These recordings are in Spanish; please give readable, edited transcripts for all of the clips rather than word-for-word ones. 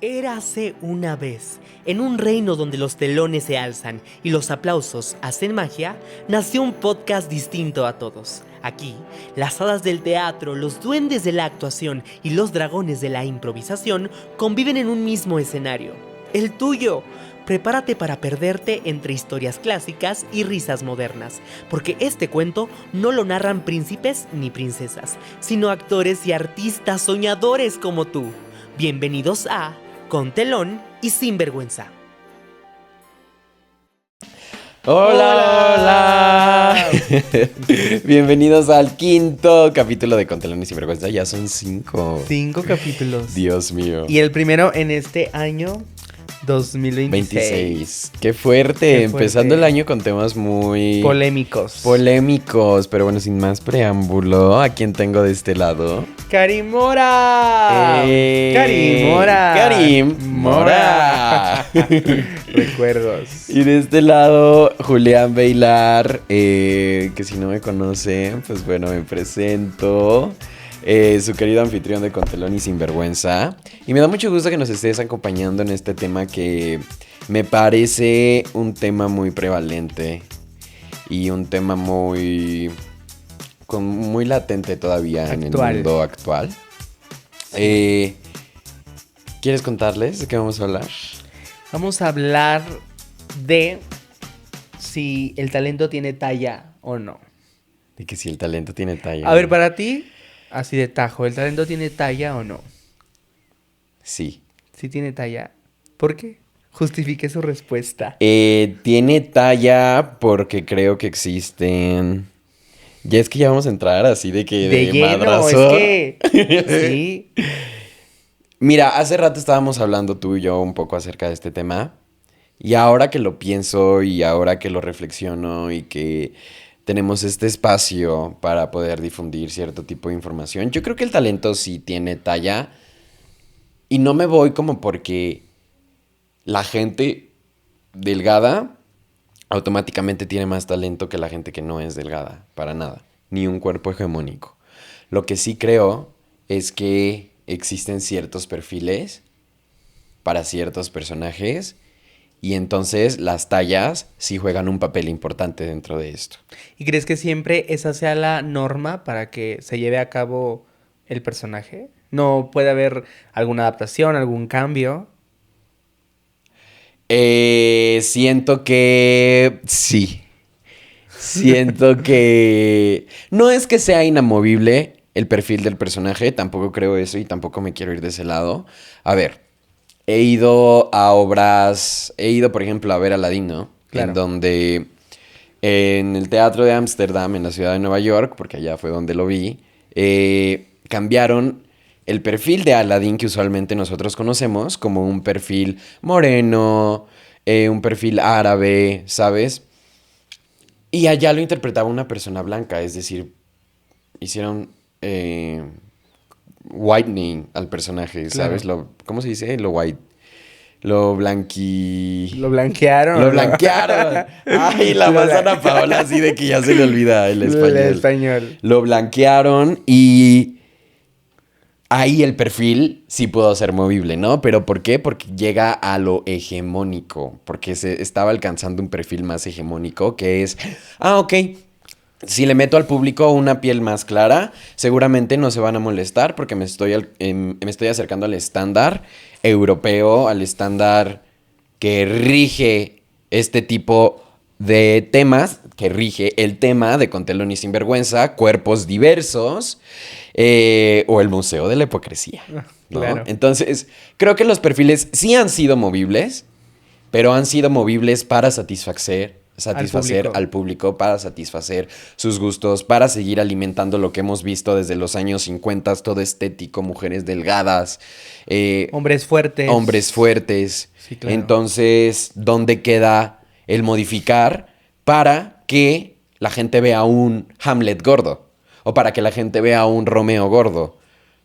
Érase una vez, en un reino donde los telones se alzan y los aplausos hacen magia, nació un podcast distinto a todos. Aquí, las hadas del teatro, los duendes de la actuación y los dragones de la improvisación conviven en un mismo escenario, el tuyo. Prepárate para perderte entre historias clásicas y risas modernas, porque este cuento no lo narran príncipes ni princesas, sino actores y artistas soñadores como tú. Bienvenidos a Con Telón y Sinvergüenza. ¡Hola! Bienvenidos al quinto capítulo de Con Telón y Sinvergüenza. Ya son 5. 5 capítulos. Dios mío. Y el primero en este año 2026. 26. ¡Qué fuerte! Empezando el año con temas muy... Polémicos. Pero bueno, sin más preámbulo, ¿a quién tengo de este lado? ¡Karim Mora! ¡Karim Mora! Recuerdos. Y de este lado, Julián Bailar, que si no me conocen, pues bueno, me presento. Su querido anfitrión de Con Telón y Sinvergüenza. Y me da mucho gusto que nos estés acompañando en este tema que me parece un tema muy prevalente y un tema muy latente todavía en el mundo actual. ¿Quieres contarles de qué vamos a hablar? Vamos a hablar de si el talento tiene talla o no. De que si el talento tiene talla. A ver, para ti, así de tajo, ¿el talento tiene talla o no? Sí. Sí tiene talla. ¿Por qué? Justifique su respuesta. Tiene talla porque creo que existen... Ya es que ya vamos a entrar así de que... De lleno, madrazo. es que... Sí. Mira, hace rato estábamos hablando tú y yo un poco acerca de este tema. Y ahora que lo pienso y ahora que lo reflexiono y que tenemos este espacio para poder difundir cierto tipo de información, yo creo que el talento sí tiene talla. Y no me voy como porque la gente delgada automáticamente tiene más talento que la gente que no es delgada, para nada. Ni un cuerpo hegemónico. Lo que sí creo es que existen ciertos perfiles para ciertos personajes y entonces las tallas sí juegan un papel importante dentro de esto. ¿Y crees que siempre esa sea la norma para que se lleve a cabo el personaje? ¿No puede haber alguna adaptación, algún cambio? Siento que sí. Siento que no es que sea inamovible el perfil del personaje, tampoco creo eso y tampoco me quiero ir de ese lado. A ver, he ido a obras, por ejemplo a ver Aladdin, ¿no? Claro. En donde en el Teatro de Ámsterdam, en la ciudad de Nueva York, porque allá fue donde lo vi, cambiaron el perfil de Aladdin que usualmente nosotros conocemos como un perfil moreno, un perfil árabe, ¿sabes? Y allá lo interpretaba una persona blanca, es decir, hicieron whitening al personaje, ¿sabes? Claro. ¿Cómo se dice? Lo blanquearon. Lo blanquearon. Lo blanquearon. Ay, la manzana Paola, así de que ya se le olvida el español. El español. Lo blanquearon y ahí el perfil sí pudo ser movible, ¿no? ¿Pero por qué? Porque llega a lo hegemónico, porque se estaba alcanzando un perfil más hegemónico que es, ok, si le meto al público una piel más clara, seguramente no se van a molestar porque me estoy acercando al estándar europeo, al estándar que rige este tipo de temas, que rige el tema de Con Telón y Sinvergüenza, cuerpos diversos, o el Museo de la Hipocresía, ¿no? Claro. Entonces, creo que los perfiles sí han sido movibles, pero han sido movibles para satisfacer al público, para satisfacer sus gustos, para seguir alimentando lo que hemos visto desde los años 50, todo estético, mujeres delgadas, Hombres fuertes. hombres fuertes. Sí, claro. Entonces, ¿dónde queda el modificar para que la gente vea un Hamlet gordo? O para que la gente vea un Romeo gordo,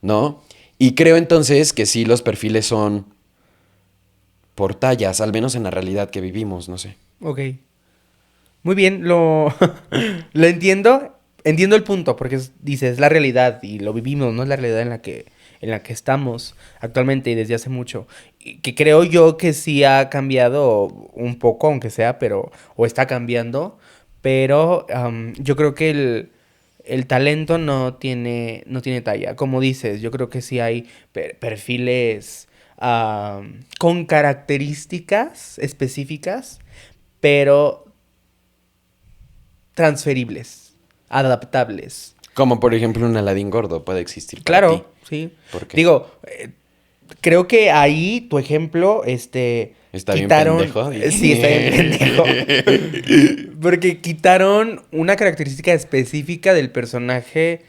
¿no? Y creo entonces que sí, los perfiles son por tallas, al menos en la realidad que vivimos, no sé. Ok. Muy bien, lo entiendo. Entiendo el punto, porque dices, es la realidad y lo vivimos, ¿no? Es la realidad en la que en la que estamos actualmente y desde hace mucho, y que creo yo que sí ha cambiado un poco, aunque sea, pero, o está cambiando, pero yo creo que el talento no tiene talla. Como dices, yo creo que sí hay perfiles con características específicas, pero transferibles, adaptables. Como por ejemplo un Aladín gordo puede existir para ti. Claro, sí. ¿Por qué? Digo, creo que ahí tu ejemplo, Está bien quitaron. pendejo. Sí, está bien pendejo. Porque quitaron una característica específica del personaje,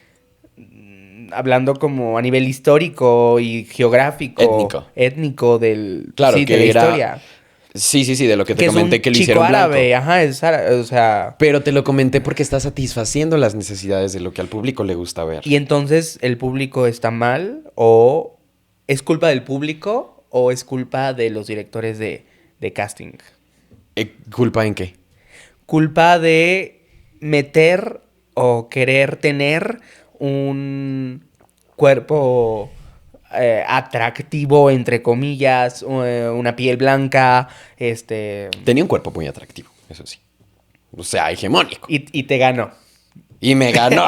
hablando como a nivel histórico y geográfico. Étnico del. Claro, Sí, que de la era... historia. Sí, de lo que te Que es comenté un que lo chico hicieron árabe, blanco. ajá, o sea. Pero te lo comenté porque está satisfaciendo las necesidades de lo que al público le gusta ver. Y entonces el público está mal, o es culpa del público, o es culpa de los directores de casting. ¿Culpa en qué? Culpa de meter o querer tener un cuerpo atractivo, entre comillas, una piel blanca, Tenía un cuerpo muy atractivo, eso sí. O sea, hegemónico. y te ganó. Y me ganó.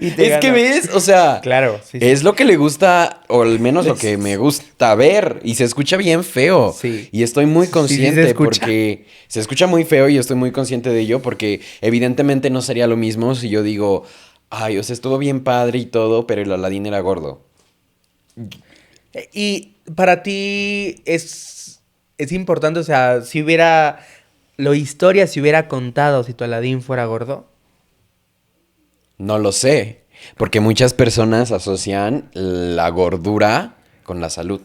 Y te Es que ganó. ves, o sea, Claro, sí, sí. es lo que le gusta, o al menos lo que me gusta ver. Y se escucha bien feo. Sí. Y estoy muy Sí, consciente se escucha. porque se escucha muy feo y estoy muy consciente de ello porque evidentemente no sería lo mismo si yo digo, ay, o sea, estuvo bien padre y todo, pero el Aladín era gordo. Y para ti es importante, o sea, si hubiera, lo historia se hubiera contado si tu Aladín fuera gordo. No lo sé, porque muchas personas asocian la gordura con la salud.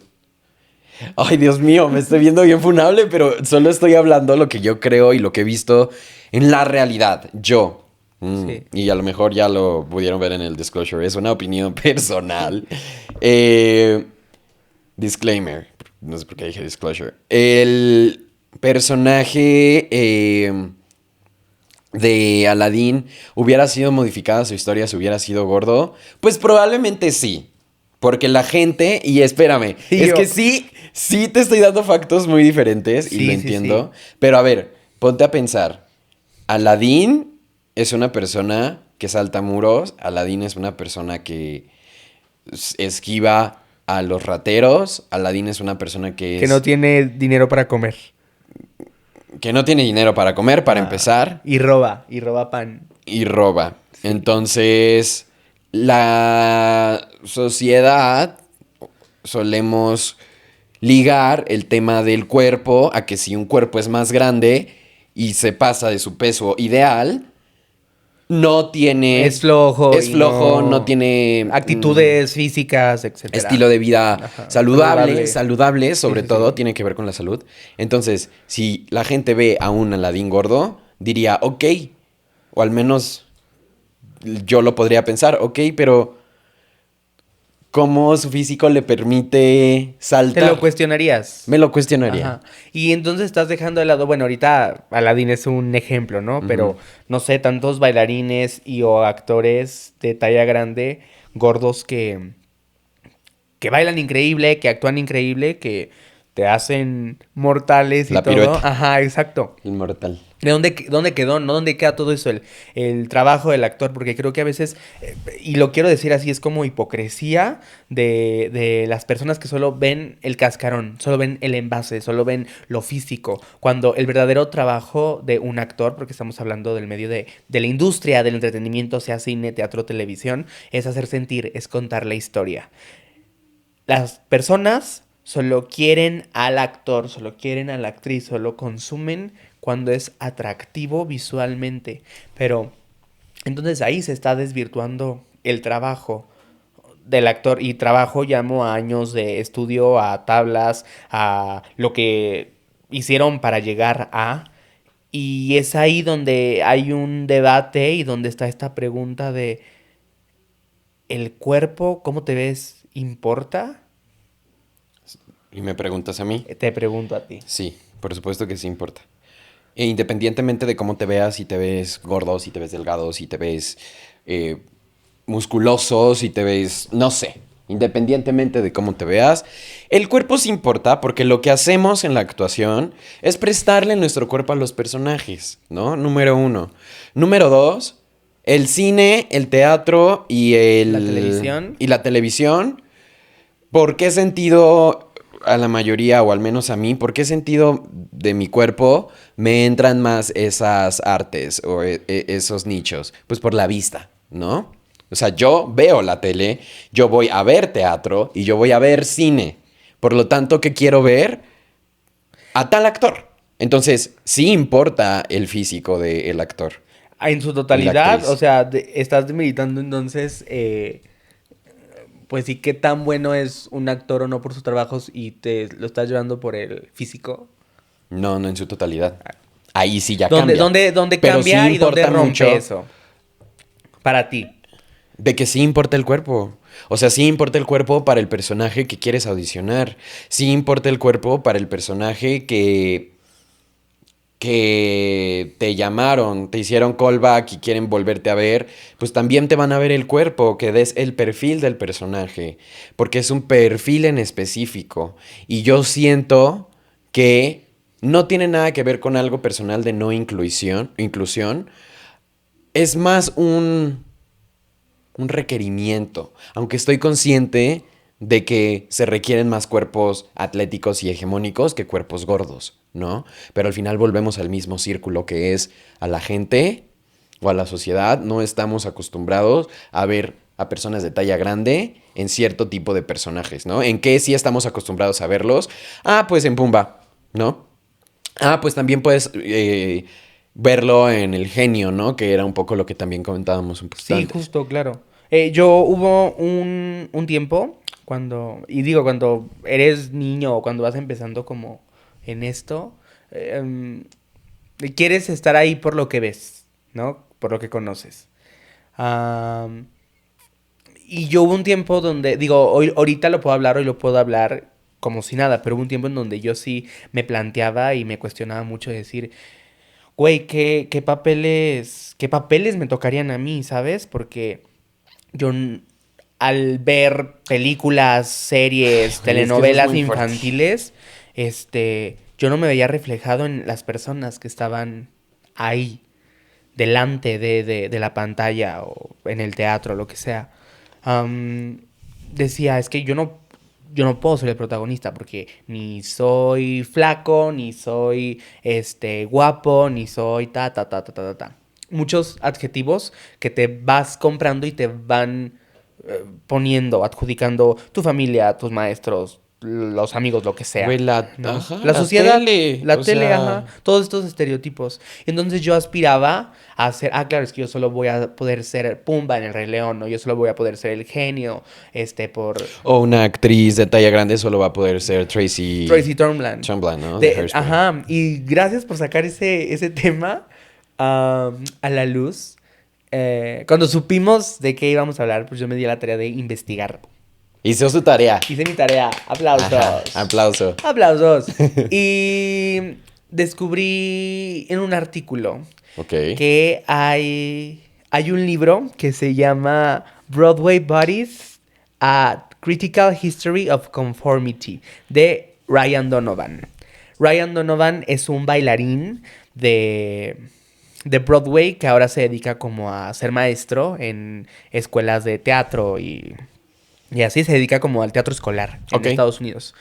Ay, Dios mío, me estoy viendo bien funable, pero solo estoy hablando lo que yo creo y lo que he visto en la realidad, yo. Sí. Y a lo mejor ya lo pudieron ver en el disclosure, es una opinión personal. Disclaimer, no sé por qué dije disclosure. El personaje de Aladdin hubiera sido modificada su historia si hubiera sido gordo, pues probablemente sí. Porque la gente, y espérame, Y es yo- que sí te estoy dando factos muy diferentes y Sí, lo sí, entiendo. Pero a ver, ponte a pensar. Aladdin es una persona que salta muros. Aladdin es una persona que esquiva a los rateros. Aladdin es una persona Que no tiene dinero para comer. que no tiene dinero para comer, para Ah, empezar. y roba pan. Y roba. Entonces, la sociedad solemos ligar el tema del cuerpo a que si un cuerpo es más grande y se pasa de su peso ideal, no tiene... Es flojo. Es y flojo, no tiene... actitudes físicas, etcétera. Estilo de vida Ajá, saludable, sobre Sí, sí, todo, sí. tiene que ver con la salud. Entonces, si la gente ve a un Aladín gordo, diría, ok, o al menos yo lo podría pensar, ok, pero ¿cómo su físico le permite Te saltar? lo cuestionarías. Me lo cuestionaría. Ajá. Y entonces estás dejando de lado, bueno, ahorita Aladdin es un ejemplo, ¿no? Pero, no sé, tantos bailarines y o actores de talla grande, gordos que bailan increíble, que actúan increíble, que te hacen mortales y La todo. pirueta. Ajá, exacto. Inmortal. ¿De dónde quedó? ¿No? ¿Dónde queda todo eso? El trabajo del actor, porque creo que a veces, y lo quiero decir así, es como hipocresía de las personas que solo ven el cascarón, solo ven el envase, solo ven lo físico, cuando el verdadero trabajo de un actor, porque estamos hablando del medio de la industria del entretenimiento, sea cine, teatro, televisión, es hacer sentir, es contar la historia. Las personas solo quieren al actor, solo quieren a la actriz, solo consumen cuando es atractivo visualmente. Pero entonces ahí se está desvirtuando el trabajo del actor. Y trabajo llamo a años de estudio, a tablas, a lo que hicieron para llegar a... Y es ahí donde hay un debate y donde está esta pregunta de ¿el cuerpo, cómo te ves, importa? ¿Y me preguntas a mí? Te pregunto a ti. Sí, por supuesto que sí importa. E independientemente de cómo te veas, si te ves gordo, si te ves delgado, si te ves musculoso, si te ves, no sé, independientemente de cómo te veas. El cuerpo sí importa porque lo que hacemos en la actuación es prestarle nuestro cuerpo a los personajes, ¿no? Número uno. Número dos, el cine, el teatro La televisión. y la televisión. ¿Por qué sentido a la mayoría, o al menos a mí, por qué sentido de mi cuerpo me entran más esas artes o esos nichos? Pues por la vista, ¿no? O sea, yo veo la tele, yo voy a ver teatro y yo voy a ver cine. Por lo tanto, ¿qué quiero ver? A tal actor. Entonces, sí importa el físico del actor En su y la totalidad, o actriz. sea, estás demeritando entonces, pues sí, qué tan bueno es un actor o no por sus trabajos y te lo estás llevando por el físico. No, no en su totalidad. Ahí sí ya ¿Dónde, cambia. dónde, dónde Pero sí cambia y dónde importa rompe mucho eso? Para ti. de que sí importa el cuerpo. O sea, sí importa el cuerpo para el personaje que quieres audicionar. Sí importa el cuerpo para el personaje que te llamaron, te hicieron callback y quieren volverte a ver. Pues también te van a ver el cuerpo, que des el perfil del personaje. Porque es un perfil en específico. Y yo siento que no tiene nada que ver con algo personal de no inclusión. Es más un requerimiento, aunque estoy consciente de que se requieren más cuerpos atléticos y hegemónicos que cuerpos gordos, ¿no? Pero al final volvemos al mismo círculo que es a la gente o a la sociedad, no estamos acostumbrados a ver a personas de talla grande en cierto tipo de personajes, ¿no? ¿En qué sí estamos acostumbrados a verlos? Ah, pues en Pumba, ¿no? Ah, pues también puedes verlo en El Genio, ¿no? Que era un poco lo que también comentábamos un poquito Sí, antes. justo, claro. Yo hubo un tiempo cuando, y digo, cuando eres niño o cuando vas empezando como en esto, em, quieres estar ahí por lo que ves, ¿no? Por lo que conoces. Am, y yo hubo un tiempo donde, digo, hoy, ahorita lo puedo hablar, hoy lo puedo hablar como si nada, pero hubo un tiempo en donde yo sí me planteaba y me cuestionaba mucho de decir, güey, qué papeles me tocarían a mí, ¿sabes? Porque yo al ver películas, series, Güey, es que eso es telenovelas muy fuerte. infantiles, yo no me veía reflejado en las personas que estaban ahí, delante de la pantalla o en el teatro, lo que sea. Am, Decía, es que yo no puedo ser el protagonista porque ni soy flaco, ni soy guapo, ni soy ta. Muchos adjetivos que te vas comprando y te van poniendo, adjudicando tu familia, tus maestros, los amigos, lo que Güey, sea, ¿no? ajá, La la sociedad, tele, la o tele, ajá, sea, todos estos estereotipos. Entonces yo aspiraba a ser, claro, es que yo solo voy a poder ser Pumba en El Rey León, ¿no? Yo solo voy a poder ser el genio, por o una actriz de talla grande solo va a poder ser Tracy Tracy Turnblad. Chamblan, ¿no? De Hairspray. Ajá, y gracias por sacar ese tema a la luz. Cuando supimos de qué íbamos a hablar, pues yo me di a la tarea de investigar. Hizo su tarea. Hice mi tarea. Ajá, Aplausos. aplauso. Aplausos. Y descubrí en un artículo Ok. que hay un libro que se llama Broadway Bodies, A Critical History of Conformity, de Ryan Donovan. Ryan Donovan es un bailarín de Broadway que ahora se dedica como a ser maestro en escuelas de teatro y así se dedica como al teatro escolar en Ok. Estados Unidos.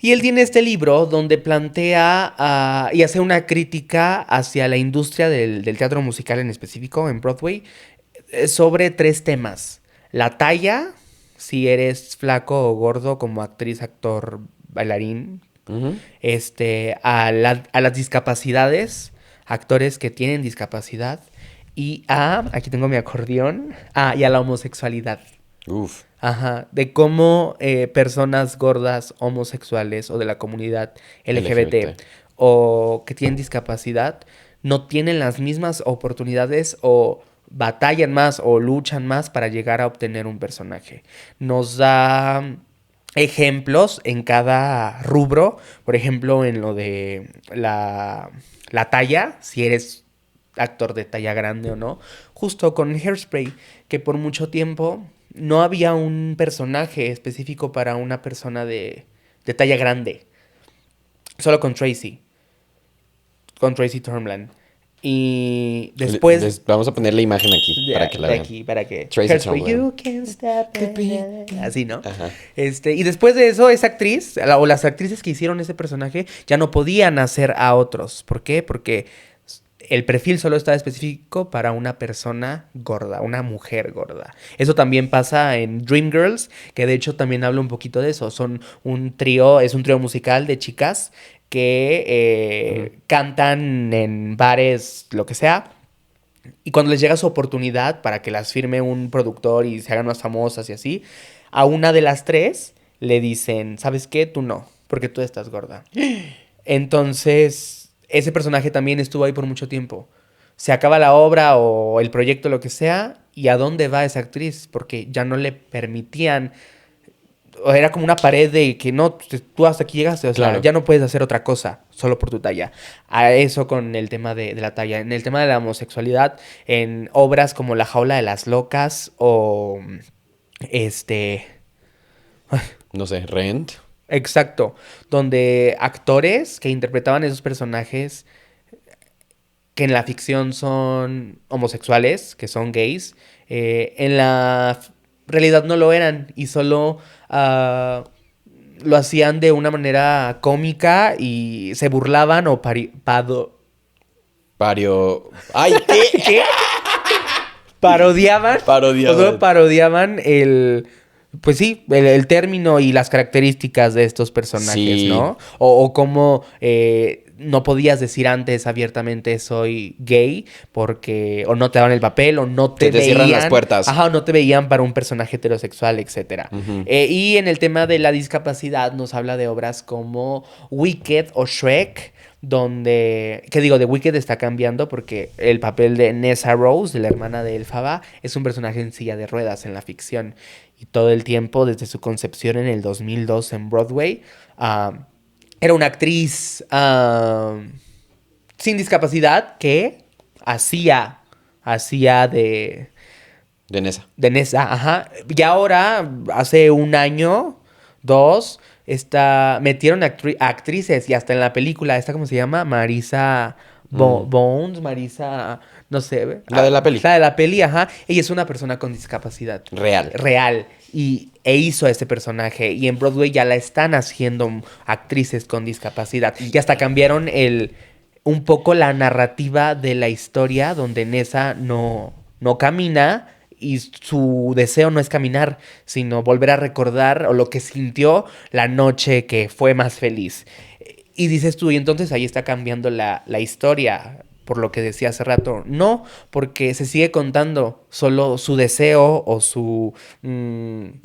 Y él tiene este libro donde plantea y hace una crítica hacia la industria del teatro musical en específico, en Broadway, sobre tres temas. La talla, si eres flaco o gordo como actriz, actor, bailarín. Ujú. A las discapacidades, actores que tienen discapacidad. Y aquí tengo mi acordeón, y a la homosexualidad. Uf. Ajá, de cómo personas gordas, homosexuales o de la comunidad LGBT LGBT. o que tienen discapacidad no tienen las mismas oportunidades o batallan más o luchan más para llegar a obtener un personaje. Nos da ejemplos en cada rubro, por ejemplo, en lo de la talla, si eres actor de talla grande o no, justo con Hairspray, que por mucho tiempo no había un personaje específico para una persona de talla grande. Solo con Tracy Turnblad. Y después... Vamos a poner la imagen aquí para que la vean. Aquí, para que... Tracy Here's where Turnblad. you can stop it. Así, ¿no? Ajá. Y después de eso, esa actriz, o las actrices que hicieron ese personaje, ya no podían hacer a otros. ¿Por qué? Porque el perfil solo estaba específico para una persona gorda, una mujer gorda. Eso también pasa en Dreamgirls, que de hecho también habla un poquito de eso. Es un trío musical de chicas que cantan en bares, lo que sea. Y cuando les llega su oportunidad para que las firme un productor y se hagan más famosas y así, a una de las tres le dicen, ¿sabes qué? Tú no, porque tú estás gorda. Entonces, ese personaje también estuvo ahí por mucho tiempo. Se acaba la obra o el proyecto, lo que sea, ¿y a dónde va esa actriz? Porque ya no le permitían... O era como una pared de que no, tú hasta aquí llegaste, o sea, Claro. ya no puedes hacer otra cosa, solo por tu talla. A eso con el tema de la talla. En el tema de la homosexualidad, en obras como La Jaula de las Locas o No sé, Rent. exacto, donde actores que interpretaban esos personajes que en la ficción son homosexuales, que son gays, en la realidad no lo eran y solo lo hacían de una manera cómica y se burlaban o ¡Ay, qué! ¿Qué? Parodiaban. Parodiaban. O solo parodiaban pues sí, el término y las características de estos personajes, Sí. ¿no? O cómo no podías decir antes abiertamente soy gay porque o no te daban el papel o no te Que te veían. cierran las puertas. Ajá, o no te veían para un personaje heterosexual, etcétera. Ujú. Y en el tema de la discapacidad nos habla de obras como Wicked o Shrek, donde, ¿qué digo? The Wicked está cambiando porque el papel de Nessa Rose, de la hermana de Elphaba, es un personaje en silla de ruedas en la ficción. Y todo el tiempo, desde su concepción en el 2002 en Broadway, era una actriz sin discapacidad que hacía de De Nessa. Nessa, ajá. Y ahora, hace un año, dos, metieron actrices y hasta en la película, ¿cómo se llama? Marisa Bones, Marisa, no sé. La de la peli. La de la peli, ajá. Ella es una persona con discapacidad. Real. Real. E hizo ese personaje. Y en Broadway ya la están haciendo actrices con discapacidad. Y hasta cambiaron un poco la narrativa de la historia donde Nessa no camina y su deseo no es caminar, sino volver a recordar o lo que sintió la noche que fue más feliz. Y dices tú, y entonces ahí está cambiando la historia, por lo que decía hace rato. No, porque se sigue contando, solo su deseo o su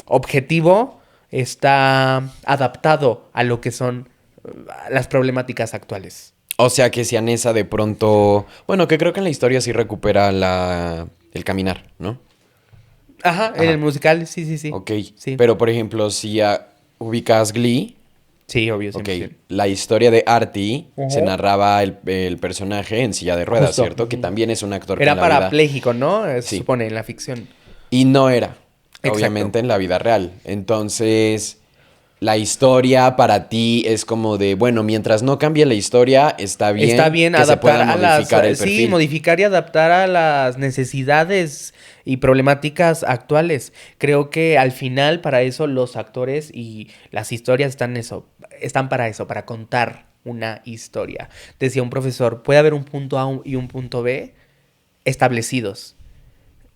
objetivo está adaptado a lo que son las problemáticas actuales. O sea que si a Nessa de pronto... Bueno, que creo que en la historia sí recupera el caminar, ¿no? Ajá, en el musical, sí. Ok. Sí. Pero, por ejemplo, si ubicas Glee... Sí, obvio, Ok, 100%. la historia de Artie Ujú. se narraba el personaje en silla de ruedas, Justo. ¿cierto? Que también es un actor que Era en la vida... parapléjico, ¿no? Se Sí. supone, en la ficción. Y no era, Exacto. obviamente, en la vida real. Entonces, la historia para ti es como de, bueno, mientras no cambie la historia, está bien, Está bien que se adaptar pueda a modificar el sí, perfil. modificar y adaptar a las necesidades y problemáticas actuales. Creo que al final para eso los actores y las historias están para eso, para contar una historia. Decía un profesor, puede haber un punto A y un punto B establecidos,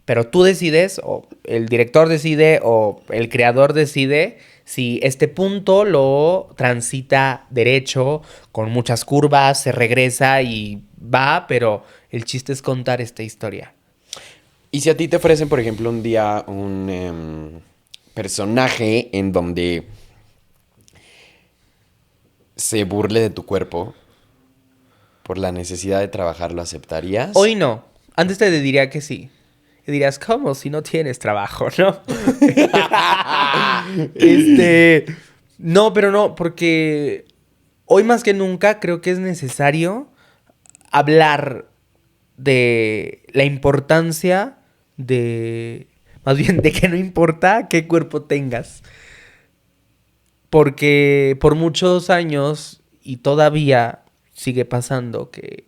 pero tú decides, o el director decide, o el creador decide si este punto lo transita derecho, con muchas curvas, se regresa y va, pero el chiste es contar esta historia. Y si a ti te ofrecen, por ejemplo, un día un personaje en donde se burle de tu cuerpo por la necesidad de trabajar, ¿lo aceptarías? Hoy no. Antes te diría que sí. Y dirías, ¿cómo? Si no tienes trabajo, ¿no? No, pero no, porque hoy más que nunca creo que es necesario hablar de la importancia de... más bien de que no importa qué cuerpo tengas. Porque por muchos años, y todavía sigue pasando, que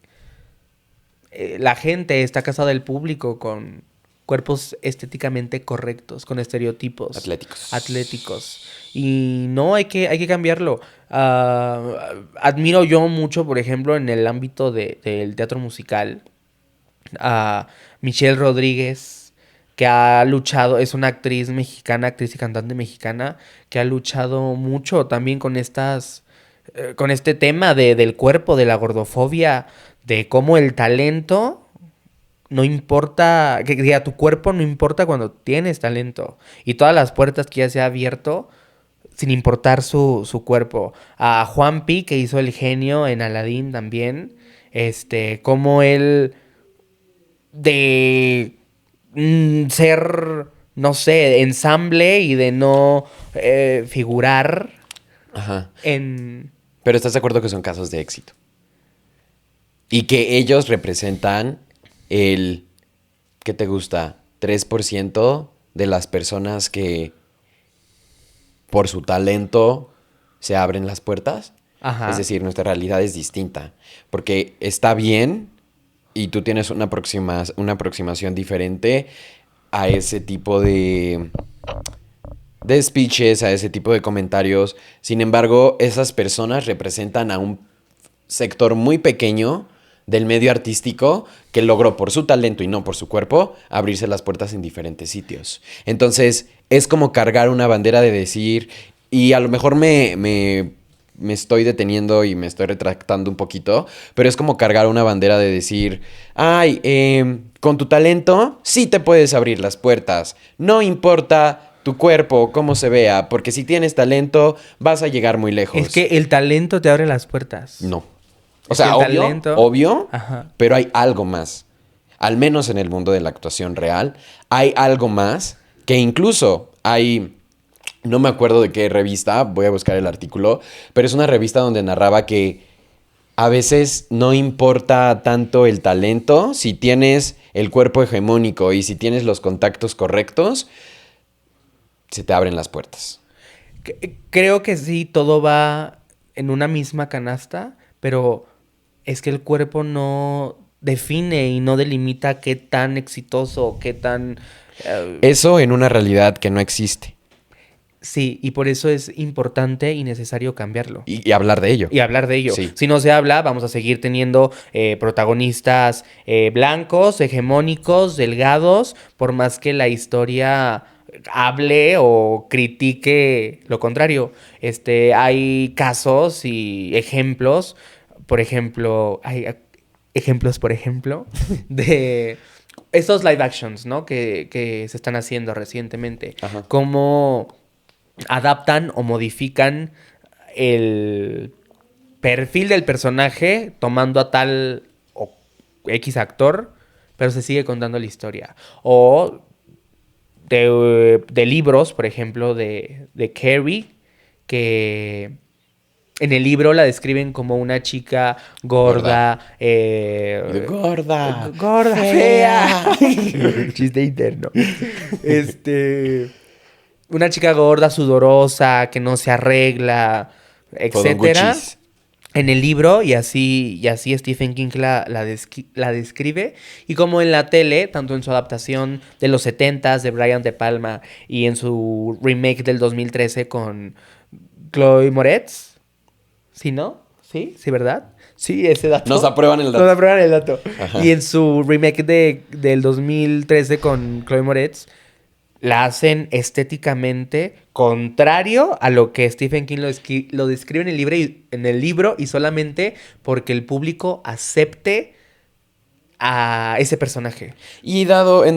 la gente está casada del público con cuerpos estéticamente correctos, con estereotipos atléticos. Y no, hay que cambiarlo. Admiro yo mucho, por ejemplo, en el ámbito del teatro musical, a Michelle Rodríguez, que ha luchado, es una actriz mexicana, actriz y cantante mexicana, que ha luchado mucho también con con este tema del cuerpo, de la gordofobia, de cómo el talento no importa, que a tu cuerpo no importa cuando tienes talento. Y todas las puertas que ya se ha abierto sin importar su cuerpo. A Juanpi, que hizo el genio en Aladdin también, como él de ser, no sé, ensamble y de no figurar Ajá. en... Pero ¿estás de acuerdo que son casos de éxito? Y que ellos representan el, ¿qué te gusta? 3% de las personas que por su talento se abren las puertas. Ajá. Es decir, nuestra realidad es distinta. Porque está bien y tú tienes una aproximación diferente a ese tipo de speeches, a ese tipo de comentarios. Sin embargo, esas personas representan a un sector muy pequeño del medio artístico que logró por su talento y no por su cuerpo abrirse las puertas en diferentes sitios. Entonces, es como cargar una bandera de decir, y a lo mejor me estoy deteniendo y me estoy retractando un poquito, pero es como cargar una bandera de decir, ay, con tu talento sí te puedes abrir las puertas, no importa tu cuerpo, cómo se vea, porque si tienes talento vas a llegar muy lejos. Es que el talento te abre las puertas. No. O sea, obvio, Ajá. pero hay algo más. Al menos en el mundo de la actuación real, hay algo más que incluso hay, no me acuerdo de qué revista, voy a buscar el artículo, pero es una revista donde narraba que a veces no importa tanto el talento, si tienes el cuerpo hegemónico y si tienes los contactos correctos, se te abren las puertas. Creo que sí, todo va en una misma canasta, pero es que el cuerpo no define y no delimita qué tan exitoso, qué tan... Eso en una realidad que no existe. Sí, y por eso es importante y necesario cambiarlo. Y hablar de ello. Y hablar de ello. Sí. Si no se habla, vamos a seguir teniendo protagonistas blancos, hegemónicos, delgados, por más que la historia hable o critique lo contrario. Hay casos y ejemplos, por ejemplo, de esos live actions, ¿no? Que se están haciendo recientemente. Ajá. Cómo adaptan o modifican el perfil del personaje tomando a tal o X actor, pero se sigue contando la historia. O de libros, por ejemplo, de Carrie, que en el libro la describen como una chica gorda. Gorda, fea. Chiste interno. Una chica gorda, sudorosa, que no se arregla, etcétera. En el libro, y así Stephen King la describe. Y como en la tele, tanto en su adaptación de los 70s de Brian De Palma y en su remake del 2013 con Chloe Moretz. ¿Sí, no? ¿Sí? ¿Sí, verdad? Sí, ese dato. Nos aprueban el dato. Nos aprueban el dato. Ajá. Y en su remake del 2013 con Chloe Moretz, la hacen estéticamente contrario a lo que Stephen King lo describe en el libro y solamente porque el público acepte a ese personaje. Y en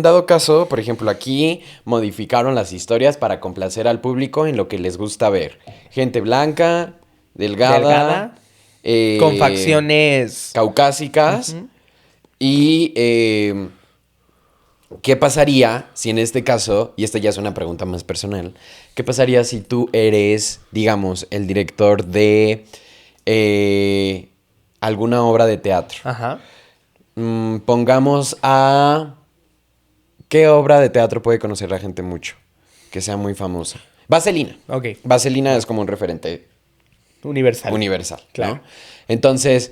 dado caso, por ejemplo, aquí modificaron las historias para complacer al público en lo que les gusta ver. Gente blanca, delgada con facciones caucásicas. Uh-huh. Y ¿qué pasaría si en este caso, y esta ya es una pregunta más personal, qué pasaría si tú eres, digamos, el director de alguna obra de teatro? Ajá. Pongamos a ¿qué obra de teatro puede conocer la gente mucho? Que sea muy famosa. Vaselina. Ok. Vaselina es como un referente Universal. Claro. ¿no? Entonces,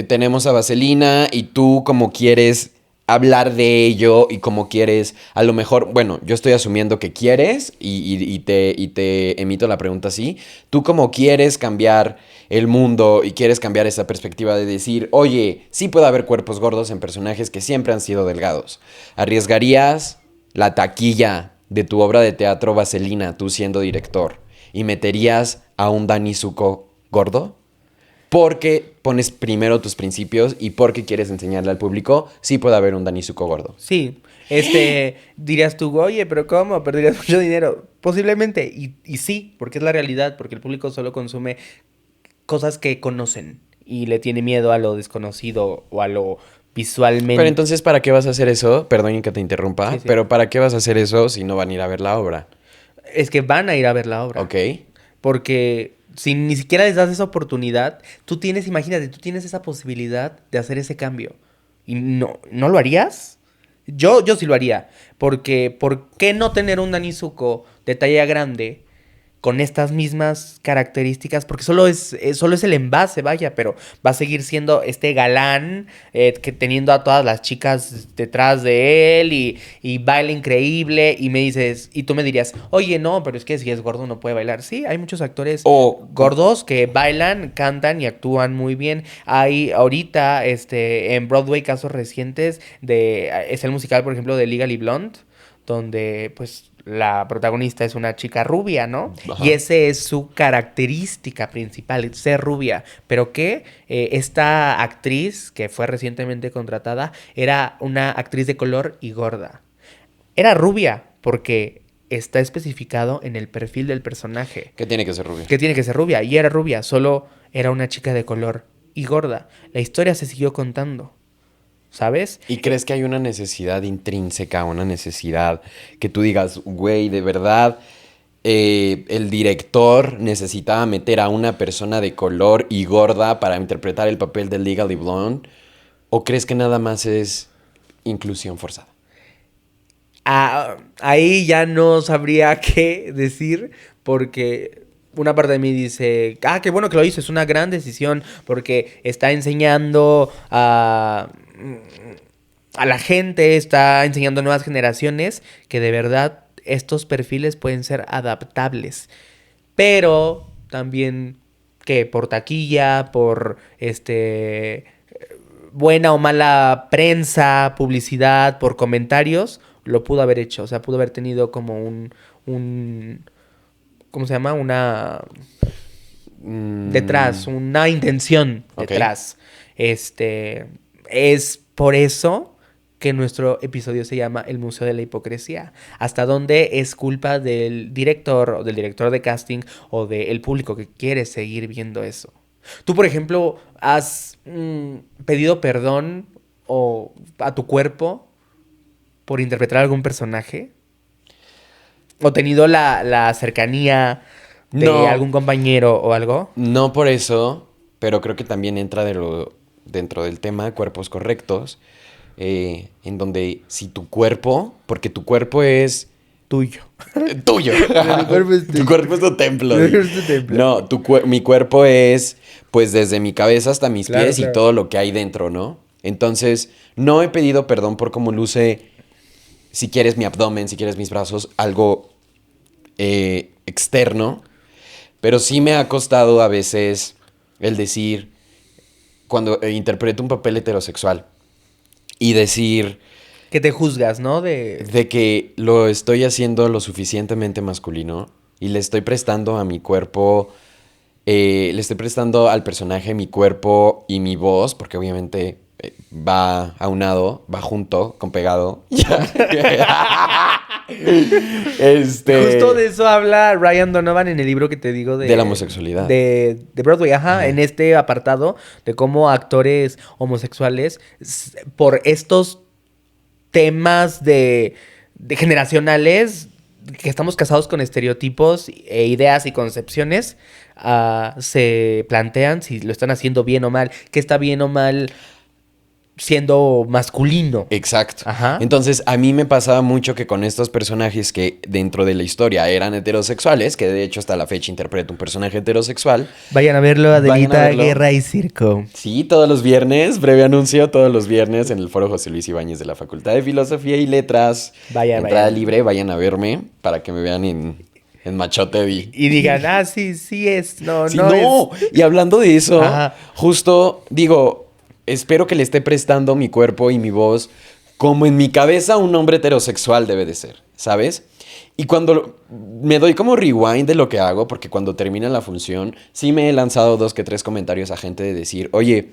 tenemos a Vaselina y tú como quieres hablar de ello y como quieres, a lo mejor, bueno, yo estoy asumiendo que quieres y te emito la pregunta así. Tú como quieres cambiar el mundo y quieres cambiar esa perspectiva de decir, oye, sí puede haber cuerpos gordos en personajes que siempre han sido delgados. ¿Arriesgarías la taquilla de tu obra de teatro Vaselina, tú siendo director, y meterías a un Danny Zuko gordo? Porque pones primero tus principios y porque quieres enseñarle al público, sí puede haber un Danny Zuko gordo. Sí, dirías tú, oye, pero ¿cómo? Perderías mucho dinero. Posiblemente, y sí, porque es la realidad, porque el público solo consume cosas que conocen y le tiene miedo a lo desconocido o a lo visualmente. Pero entonces, ¿para qué vas a hacer eso? Perdón que te interrumpa, Sí, sí. pero ¿para qué vas a hacer eso si no van a ir a ver la obra? Es que van a ir a ver la obra. ¿Ok? Porque si ni siquiera les das esa oportunidad, imagínate, tú tienes esa posibilidad de hacer ese cambio. ¿Y no lo harías? Yo sí lo haría. Porque, ¿por qué no tener un Danny Zuko de talla grande con estas mismas características? Porque solo es el envase, vaya, pero va a seguir siendo este galán que teniendo a todas las chicas detrás de él y baila increíble y tú me dirías, oye, no, pero es que si es gordo no puede bailar. Sí, hay muchos actores gordos que bailan, cantan y actúan muy bien. Hay ahorita en Broadway casos recientes es el musical, por ejemplo, de Legally Blonde, donde pues la protagonista es una chica rubia, ¿no? Ajá. Y esa es su característica principal, ser rubia. Pero que esta actriz, que fue recientemente contratada, era una actriz de color y gorda. Era rubia porque está especificado en el perfil del personaje. ¿Qué tiene que ser rubio? Que tiene que ser rubia. Y era rubia, solo era una chica de color y gorda. La historia se siguió contando. ¿Sabes? ¿Y crees que hay una necesidad intrínseca, una necesidad que tú digas, güey, de verdad, el director necesitaba meter a una persona de color y gorda para interpretar el papel de Legally Blonde? ¿O crees que nada más es inclusión forzada? Ahí ya no sabría qué decir porque una parte de mí dice, qué bueno que lo hizo, es una gran decisión porque está enseñando a la gente, está enseñando a nuevas generaciones que de verdad estos perfiles pueden ser adaptables. Pero también que por taquilla, por buena o mala prensa, publicidad, por comentarios, lo pudo haber hecho. O sea, pudo haber tenido como un ¿cómo se llama? Detrás, una intención detrás. Okay. Es por eso que nuestro episodio se llama El Museo de la Hipocresía. Hasta dónde es culpa del director o del director de casting o del público que quiere seguir viendo eso. Tú, por ejemplo, has pedido perdón a tu cuerpo por interpretar algún personaje. ¿O tenido la cercanía de algún compañero o algo? No por eso, pero creo que también entra dentro del tema cuerpos correctos, en donde si tu cuerpo, porque tu cuerpo es... Tuyo. Tuyo. Tu cuerpo es tu templo. No, mi cuerpo es, pues, desde mi cabeza hasta mis pies y todo lo que hay dentro, ¿no? Entonces, no he pedido perdón por cómo luce, si quieres mi abdomen, si quieres mis brazos, algo externo. Pero sí me ha costado a veces el decir, cuando interpreto un papel heterosexual, y decir... Que te juzgas, ¿no? De que lo estoy haciendo lo suficientemente masculino y le estoy prestando a mi cuerpo, le estoy prestando al personaje mi cuerpo y mi voz, porque obviamente va aunado, va junto, con pegado. Justo de eso habla Ryan Donovan en el libro que te digo de la homosexualidad. De Broadway, en este apartado de cómo actores homosexuales, por estos temas de generacionales, que estamos casados con estereotipos e ideas y concepciones, se plantean si lo están haciendo bien o mal, qué está bien o mal siendo masculino. Exacto. Ajá. Entonces, a mí me pasaba mucho que con estos personajes que dentro de la historia eran heterosexuales, que de hecho hasta la fecha interpreto un personaje heterosexual. Vayan a verlo, Vayan a Adelita, verlo. Guerra y Circo. Sí, todos los viernes, breve anuncio, todos los viernes en el foro José Luis Ibáñez de la Facultad de Filosofía y Letras. Vayan, Entrada vayan. libre, vayan a verme para que me vean en Machote Di. Y digan, sí, sí es. No, Sí, no no. es. Y hablando de eso, Ajá. justo digo, espero que le esté prestando mi cuerpo y mi voz como en mi cabeza un hombre heterosexual debe de ser, ¿sabes? Y cuando me doy como rewind de lo que hago, porque cuando termina la función, sí me he lanzado 2 que 3 comentarios a gente de decir, oye,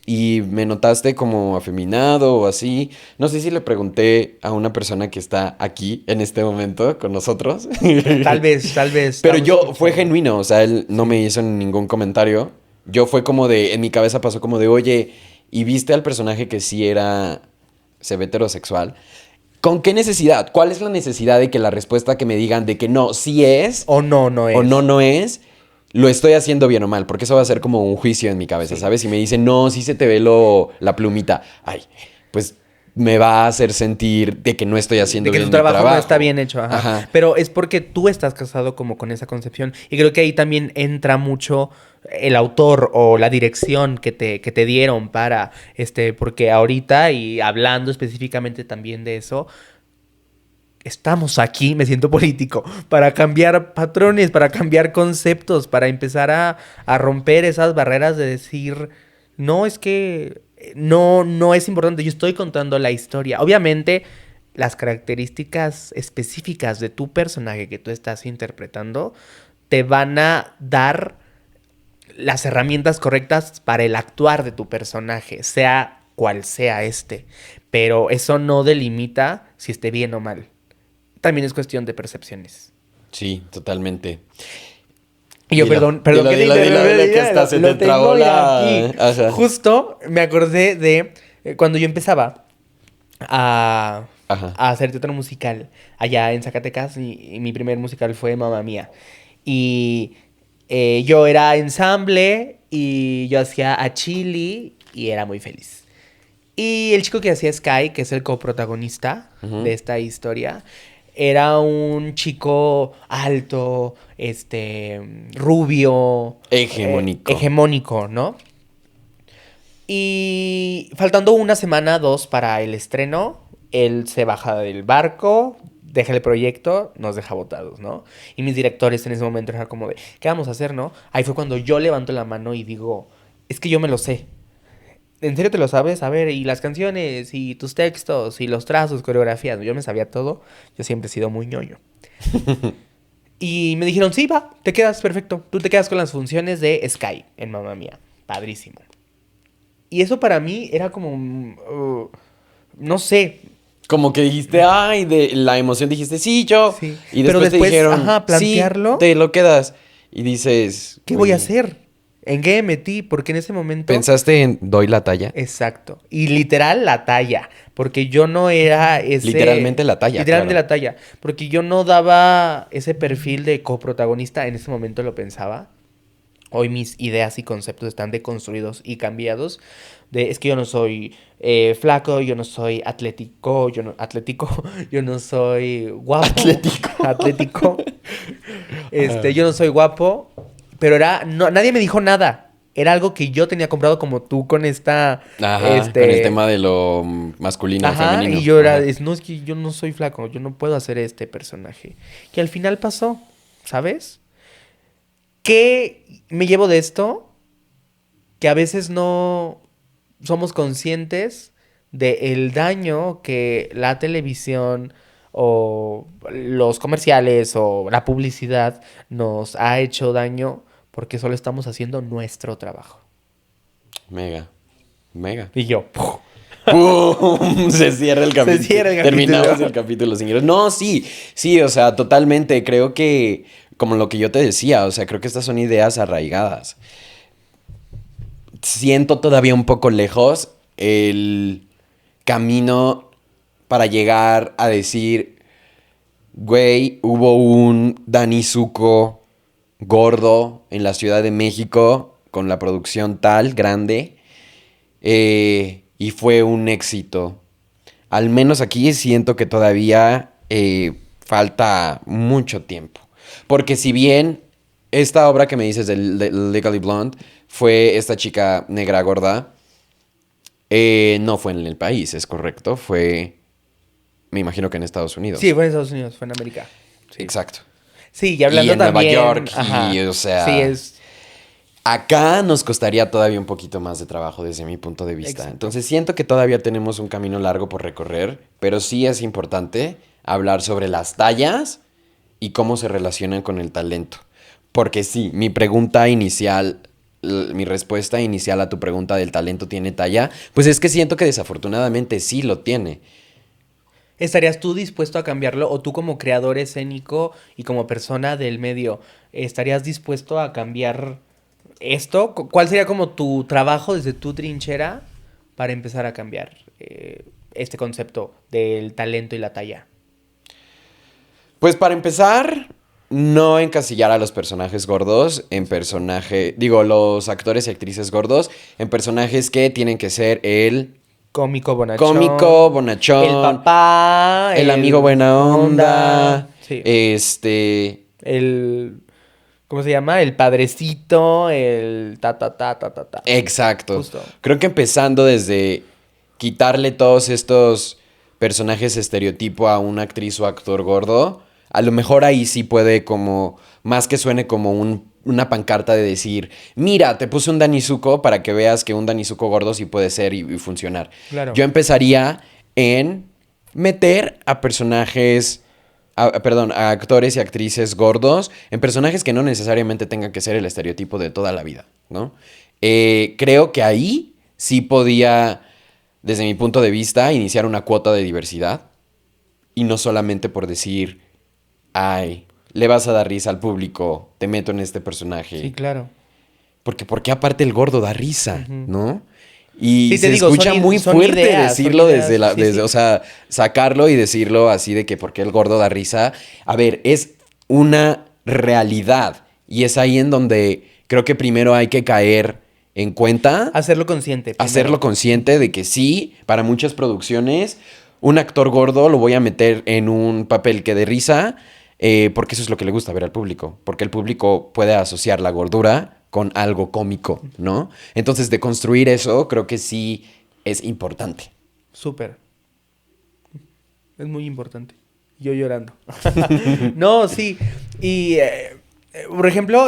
¿y me notaste como afeminado o así? No sé si le pregunté a una persona que está aquí en este momento con nosotros. Tal vez. Pero estamos yo, fue escuchando. genuino, o sea, él no me hizo ningún comentario. Yo fue como de, en mi cabeza pasó como de, oye, ¿y viste al personaje que sí era, se ve heterosexual? ¿Con qué necesidad? ¿Cuál es la necesidad de que la respuesta que me digan de que no, sí es, O no, no es. o no, no es, lo estoy haciendo bien o mal? Porque eso va a ser como un juicio en mi cabeza, Sí. ¿sabes? Si me dicen, no, sí se te ve la plumita, ay, pues me va a hacer sentir de que no estoy haciendo De que bien tu mi trabajo trabajo. no está bien hecho, ajá. Pero es porque tú estás casado como con esa concepción. Y creo que ahí también entra mucho el autor o la dirección que te dieron para, porque ahorita, y hablando específicamente también de eso, estamos aquí, me siento político, para cambiar patrones, para cambiar conceptos, para empezar a romper esas barreras de decir, no, es que no es importante, yo estoy contando la historia. Obviamente, las características específicas de tu personaje que tú estás interpretando te van a dar las herramientas correctas para el actuar de tu personaje, sea cual sea pero eso no delimita si esté bien o mal. También es cuestión de percepciones. Sí, totalmente. Y yo, Dilo, perdón dilo, que te dilo, interrumpa, dilo, que ya, hasta se lo te trabó tengo, mira, aquí. Ajá. Justo me acordé de cuando yo empezaba a, Ajá. a hacer teatro musical allá en Zacatecas y mi primer musical fue Mamma Mía. Y yo era ensamble y yo hacía a Chili y era muy feliz. Y el chico que hacía Sky, que es el coprotagonista Ujú. de esta historia, era un chico alto, rubio, Hegemónico. hegemónico, ¿no? Y faltando una semana, 2 para el estreno, él se baja del barco, deja el proyecto, nos deja botados, ¿no? Y mis directores en ese momento eran como de, ¿qué vamos a hacer, no? Ahí fue cuando yo levanto la mano y digo, es que yo me lo sé. ¿En serio te lo sabes? A ver, y las canciones, y tus textos, y los trazos, coreografías. Yo me sabía todo. Yo siempre he sido muy ñoño. Y me dijeron, sí, va, te quedas perfecto. Tú te quedas con las funciones de Sky en Mamma Mía. Padrísimo. Y eso para mí era como, no sé. Como que dijiste, ay, de la emoción dijiste, sí, yo. Sí. Y Pero después te después, dijeron, ajá, plantearlo. sí, te lo quedas. Y dices, ¿Qué voy a oye, hacer? ¿En qué me metí? Porque en ese momento... ¿pensaste en doy la talla? Exacto. Y literal la talla. Porque yo no era ese... Literalmente la talla, Literalmente claro. la talla. Porque yo no daba ese perfil de coprotagonista. En ese momento lo pensaba. Hoy mis ideas y conceptos están deconstruidos y cambiados. Es que yo no soy flaco, yo no soy atlético, yo no soy guapo. Atlético. Yo no soy guapo. Pero nadie me dijo nada. Era algo que yo tenía comprado como tú con esta... Ajá, con el tema de lo masculino, Ajá, femenino. y yo era, Ajá. no, es que yo no soy flaco, yo no puedo hacer este personaje. Que al final pasó, ¿sabes? ¿Qué me llevo de esto? Que a veces no somos conscientes del daño que la televisión o los comerciales o la publicidad nos ha hecho daño porque solo estamos haciendo nuestro trabajo. Mega. Y yo, ¡puf! ¡Pum! Se cierra el capítulo. cierra el capítulo. Terminamos el capítulo sin guión. No, sí, sí, o sea, totalmente. Creo que, como lo que yo te decía, o sea, creo que estas son ideas arraigadas. Siento todavía un poco lejos el camino para llegar a decir, güey, hubo un Dani Zuko gordo en la Ciudad de México con la producción tal, grande. y fue un éxito. Al menos aquí siento que todavía falta mucho tiempo. Porque si bien esta obra que me dices de Legally Blonde fue esta chica negra gorda, no fue en el país, es correcto. Fue, me imagino que en Estados Sí, Unidos. fue en Estados Unidos, fue en América. Sí. Exacto. Sí, y Y hablando en Nueva también, York, y ajá, o sí sea, es, acá nos costaría todavía un poquito más de trabajo desde mi punto de vista. exacto. Entonces siento que todavía tenemos un camino largo por recorrer, pero sí es importante hablar sobre las tallas y cómo se relacionan con el talento. Porque sí, mi pregunta inicial, mi respuesta inicial a tu pregunta del talento tiene talla, pues es que siento que desafortunadamente sí lo tiene. ¿Estarías tú dispuesto a cambiarlo? O tú como creador escénico y como persona del medio, ¿estarías dispuesto a cambiar esto? ¿Cuál sería como tu trabajo desde tu trinchera para empezar a cambiar este concepto del talento y la talla? Pues para empezar, no encasillar a los personajes gordos en digo, los actores y actrices gordos en personajes que tienen que ser el Cómico, cómico, bonachón, el bonachón, papá, el amigo el buena onda, onda, sí, este, el, ¿cómo se llama? El padrecito, el ta ta ta ta ta ta. exacto. Justo. Creo que empezando desde quitarle todos estos personajes estereotipo a una actriz o actor gordo, a lo mejor ahí sí puede como, más que suene como una pancarta de decir, mira, te puse un Danizuko para que veas que un Danizuko gordo sí puede ser y funcionar. Claro. Yo empezaría en meter a personajes, perdón, a actores y actrices gordos en personajes que no necesariamente tengan que ser el estereotipo de toda la vida, ¿no? Creo que ahí sí podía, desde mi punto de vista, iniciar una cuota de diversidad y no solamente por decir, ay, le vas a dar risa al público, te meto en este Sí, personaje. claro. Porque aparte el gordo da risa, Ujú. ¿no? Y Sí, te se digo, escucha muy son fuerte ideas, son decirlo ideas. Sí, desde, o sí. sea, sacarlo y decirlo así de que porque el gordo da risa. A ver, es una realidad. Y es ahí en donde creo que primero hay que caer en cuenta, Hacerlo consciente hacerlo primero. consciente de que sí, para muchas producciones, un actor gordo lo voy a meter en un papel que dé risa, porque eso es lo que le gusta ver al público, porque el público puede asociar la gordura con algo cómico, ¿no? Entonces, de construir eso, creo que sí es importante. Súper. Es muy importante. Yo llorando. No, sí. Y, por ejemplo,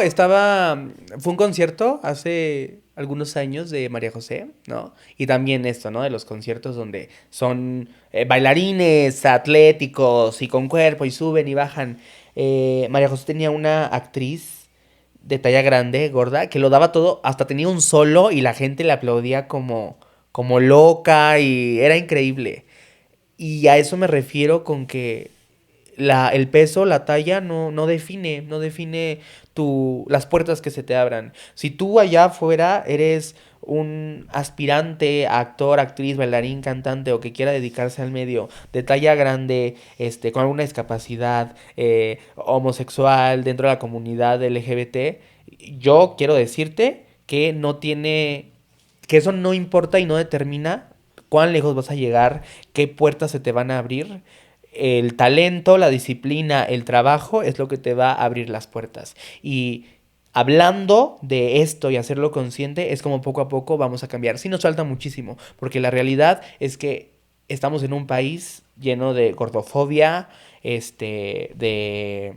fue un concierto hace algunos años de María José, ¿no? Y también esto, ¿no? De los conciertos donde son bailarines atléticos y con cuerpo y suben y bajan. María José tenía una actriz de talla grande, gorda, que lo daba todo, hasta tenía un solo y la gente le aplaudía como loca y era increíble. Y a eso me refiero con que el peso, la talla, no define las puertas que se te abran. Si tú allá afuera eres un aspirante a actor, actriz, bailarín, cantante o que quiera dedicarse al medio de talla grande, con alguna discapacidad, homosexual, dentro de la comunidad LGBT, yo quiero decirte que que eso no importa y no determina cuán lejos vas a llegar, qué puertas se te van a abrir. El talento, la disciplina, el trabajo es lo que te va a abrir las puertas. Y hablando de esto y hacerlo consciente es como poco a poco vamos a cambiar. Sí nos falta muchísimo, porque la realidad es que estamos en un país lleno de gordofobia, de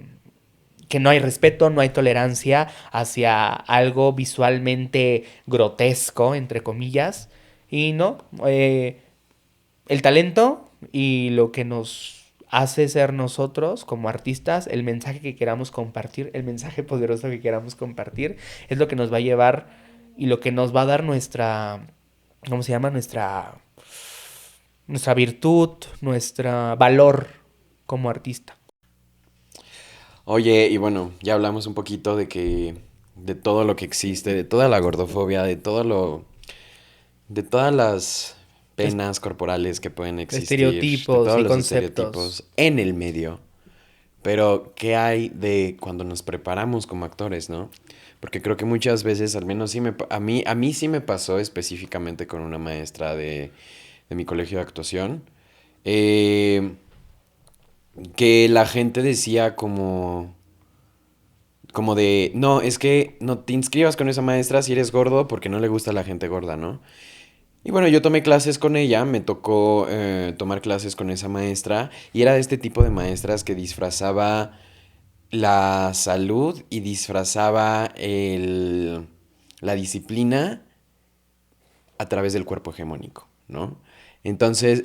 que no hay respeto, no hay tolerancia hacia algo visualmente grotesco, entre comillas. Y no, el talento y lo que nos hace ser nosotros como artistas, el mensaje que queramos compartir, el mensaje poderoso que queramos compartir, es lo que nos va a llevar y lo que nos va a dar ¿cómo se llama? Nuestra virtud, nuestro valor como artista. Oye, y bueno, ya hablamos un poquito de todo lo que existe, de toda la gordofobia, de todas las Es- penas corporales que pueden existir, de Estereotipos todos y los conceptos. estereotipos en el medio. Pero, ¿qué hay de cuando nos preparamos como actores, no? Porque creo que muchas veces, al menos sí a mí sí me pasó específicamente con una maestra de mi colegio de actuación, eh, que la gente decía como de, no, es que no te inscribas con esa maestra si eres gordo porque no le gusta a la gente gorda, ¿no? Y bueno, yo tomé clases con ella, me tocó tomar clases con esa maestra y era de este tipo de maestras que disfrazaba la salud y disfrazaba la disciplina a través del cuerpo hegemónico, ¿no? Entonces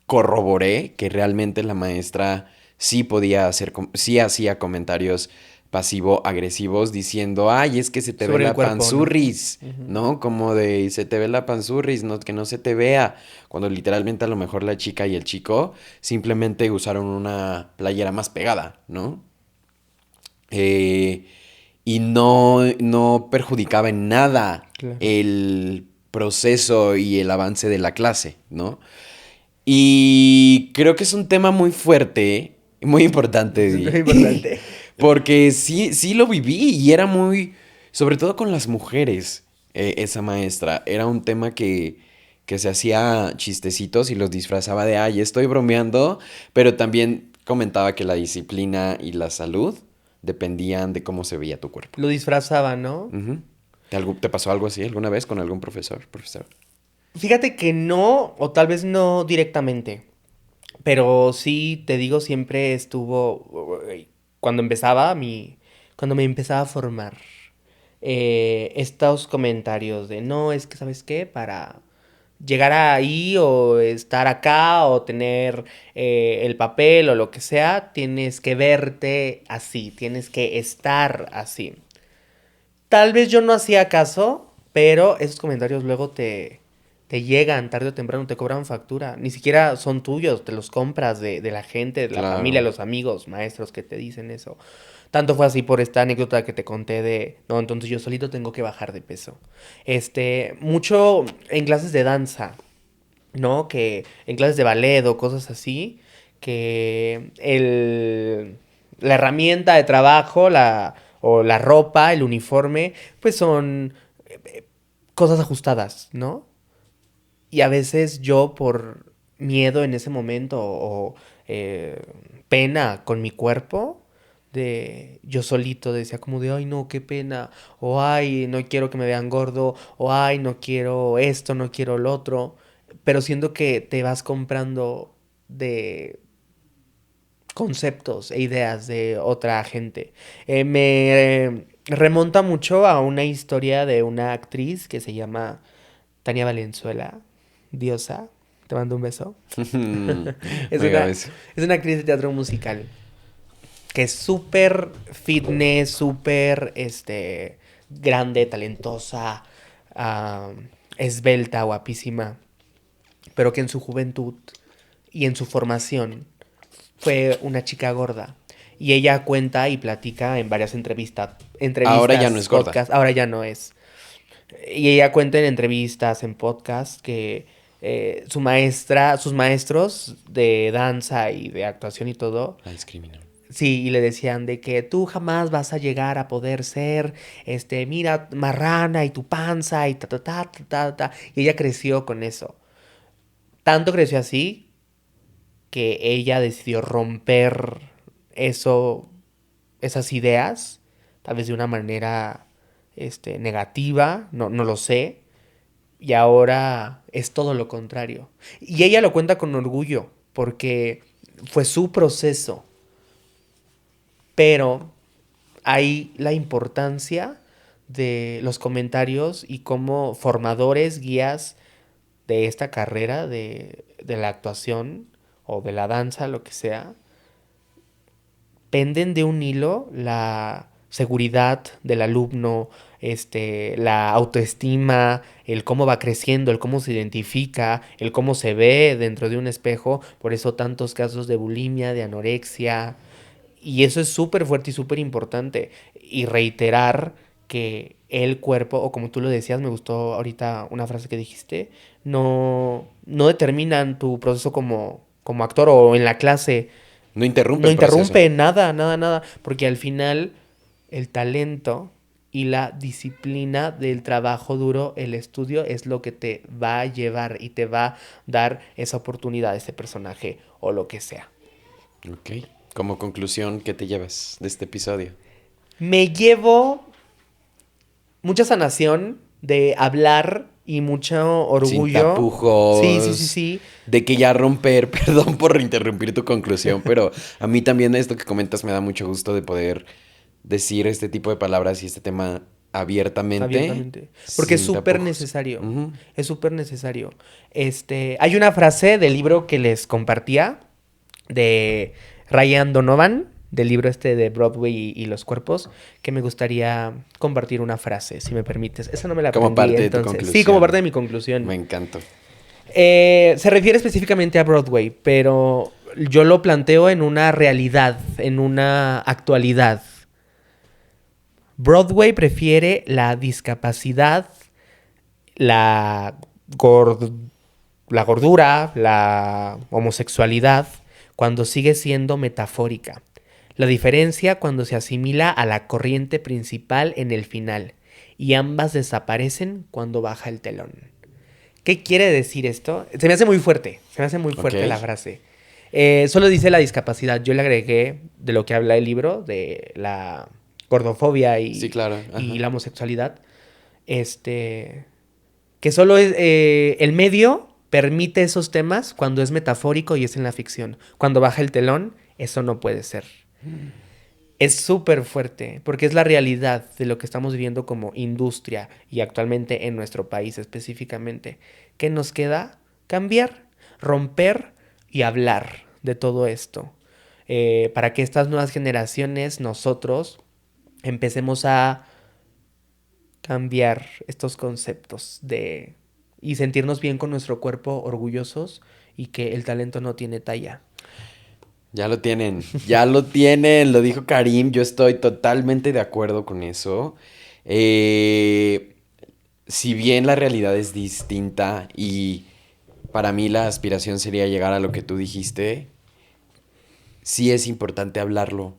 corroboré que realmente la maestra sí podía hacer, sí hacía comentarios pasivo-agresivos diciendo, ay, es que se te ve Sobre el la cuerpo, ¿no? panzurris, Ujú. ¿no? Como de, se te ve la panzurris, no, que no se te vea. Cuando literalmente a lo mejor la chica y el chico simplemente usaron una playera más pegada, ¿no? Eh, y no perjudicaba en nada Claro. el proceso y el avance de la clase, ¿no? Y creo que es un tema muy fuerte, muy importante, Es muy Di, importante. porque sí lo viví y era muy, sobre todo con las mujeres, esa maestra, era un tema que se hacía chistecitos y los disfrazaba de, ay, estoy bromeando, pero también comentaba que la disciplina y la salud dependían de cómo se veía tu cuerpo. Lo disfrazaba, ¿no? Ujú. ¿Te pasó algo así alguna vez con algún profesor? Fíjate que no, o tal vez no directamente, pero sí, te digo, siempre estuvo, cuando me empezaba a formar, estos comentarios de, no, es que, ¿sabes qué? Para llegar ahí o estar acá o tener el papel o lo que sea, tienes que verte así, tienes que estar así. Tal vez yo no hacía caso, pero esos comentarios luego te llegan tarde o temprano, te cobran factura. Ni siquiera son tuyos, te los compras de la gente, de la familia, Claro. los amigos, maestros que te dicen eso. Tanto fue así por esta anécdota que te conté de, no, entonces yo solito tengo que bajar de peso. Mucho en clases de danza, ¿no? Que en clases de ballet o cosas así, que la herramienta de trabajo, o la ropa, el uniforme, pues son cosas ajustadas, ¿no? Y a veces yo por miedo en ese momento o eh, pena con mi cuerpo, yo solito decía como de, ay no, qué pena, o ay, no quiero que me vean gordo, o ay, no quiero esto, no quiero lo otro, pero siento que te vas comprando de conceptos e ideas de otra gente. Me remonta mucho a una historia de una actriz que se llama Tania Valenzuela, diosa. Te mando un beso. Es Mega una, beso. es una actriz de teatro musical que es súper fitness, súper grande, talentosa, ah, esbelta, guapísima, pero que en su juventud y en su formación fue una chica gorda. Y ella cuenta y platica en varias Ahora ya no entrevistas, es gorda. podcasts, ahora ya no es. Y ella cuenta en entrevistas, en podcasts, que sus maestros de danza y de actuación y todo, La discriminan. sí, y le decían de que tú jamás vas a llegar a poder ser, mira, marrana y tu panza y ta, ta, ta, ta, ta, ta. Y ella creció con eso. Tanto creció así que ella decidió romper eso, esas ideas, tal vez de una manera, negativa, no lo sé, y ahora es todo lo contrario. Y ella lo cuenta con orgullo, porque fue su proceso, pero hay la importancia de los comentarios y cómo formadores, guías de esta carrera de la actuación o de la danza, lo que sea, penden de un hilo la seguridad del alumno, la autoestima, el cómo va creciendo, el cómo se identifica, el cómo se ve dentro de un espejo. Por eso tantos casos de bulimia, de anorexia. Y eso es súper fuerte y súper importante. Y reiterar que el cuerpo, o como tú lo decías, me gustó ahorita una frase que dijiste, no determinan tu proceso como actor o en la clase, No interrumpe no el proceso. interrumpe nada, nada, nada, porque al final el talento y la disciplina del trabajo duro, el estudio, es lo que te va a llevar y te va a dar esa oportunidad, ese personaje o lo que sea. Ok. Como conclusión, ¿qué te llevas de este episodio? Me llevo mucha sanación de hablar y mucho Sin orgullo. Sí, sí, sí, tapujos, sí. de que ya romper, perdón por interrumpir tu conclusión, pero a mí también esto que comentas me da mucho gusto de poder decir este tipo de palabras y este tema abiertamente, Abiertamente. Porque es sin súper tapujos. necesario. Ujú. Es súper necesario. Hay una frase del libro que les compartía de Ryan Donovan, del libro de Broadway y los cuerpos, que me gustaría compartir una frase, si me permites. Esa no me la Como aprendí, parte de tu entonces. Sí, como parte conclusión. de mi conclusión. Me encantó. Se refiere específicamente a Broadway, pero yo lo planteo en una realidad, en una actualidad. Broadway prefiere la discapacidad, la, gord- la gordura, la homosexualidad, cuando sigue siendo metafórica. La diferencia cuando se asimila a la corriente principal en el final, y ambas desaparecen cuando baja el telón. ¿Qué quiere decir esto? Se me hace muy fuerte, se me hace muy Ok. fuerte la frase. Solo dice la discapacidad. Yo le agregué de lo que habla el libro, de la gordofobia Sí, claro. y Ajá. la homosexualidad. Que solo es, el medio permite esos temas cuando es metafórico y es en la ficción. Cuando baja el telón, eso no puede ser. Es súper fuerte, porque es la realidad de lo que estamos viviendo como industria y actualmente en nuestro país específicamente. ¿Qué nos queda? Cambiar, romper y hablar de todo esto. Para que estas nuevas generaciones, nosotros, empecemos a cambiar estos conceptos de y sentirnos bien con nuestro cuerpo, orgullosos y que el talento no tiene talla. Ya lo tienen, lo dijo Karim, yo estoy totalmente de acuerdo con eso. Eh, si bien la realidad es distinta y para mí la aspiración sería llegar a lo que tú dijiste, sí es importante hablarlo,